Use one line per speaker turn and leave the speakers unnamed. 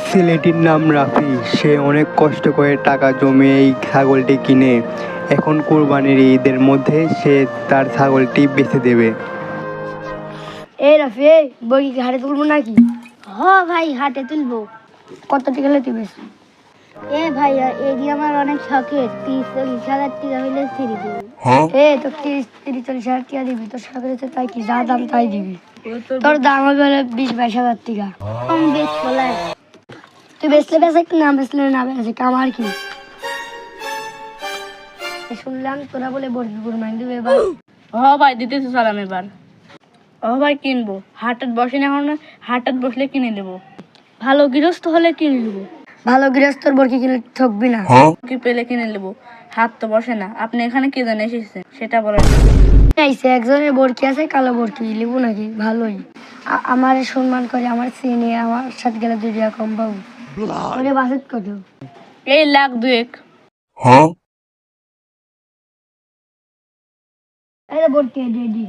ছেলেটির নাম রাফি। সে অনেক কষ্ট করে টাকা জমিয়ে এই ছাগলটি কিনে এখন কোরবানির ঈদের মধ্যে সে তার ছাগলটি বেচে দেবে।
এই রাফি, এই বই কি হাটে তুলবো নাকি?
ভাই হাটে তুলবো।
কত টাকা হলে তুই?
ভাই এটি আমার অনেক শখের, 30-40 হাজার টাকা হইলে ছেড়ে দেবো।
তো 30-40 হাজার টাকা দিবি? তোর সরকারি তো তাই কি, যা দাম তাই দিবি। তোর দাম হবে 20-22 হাজার টাকা।
কম বেশ বলার
তুই বেচলে বেচে কি, না বেচলে না বেচে, আমার কি? শুনলাম তোরা বলে বর্গি কুরবানি দিবে এবার।
ভাই দিতেছি সালাম এবার। ভাই কিনবো, হাটত বসে না, এখন হাটত বসলে কিনে নেবো। ভালো গৃহস্থ হলে কিনে নেবো।
ভালো গৃহস্থর বর্গি কিনে ঠকবি না।
কি পেলে কিনে নেবো, হাত তো বসে না। আপনি এখানে কি জানে এসেছেন সেটা বলেন।
আইসে একজনের বরকি আছে, কালো বরকি লিবো নাকি? ভালোই, আমার সম্মান করে, আমার চিনি, আমার সাথে গেলে 2 টাকা কম পাবো। ওরে বাজেট কত?
এই 1,02,000।
বরকি রেডি।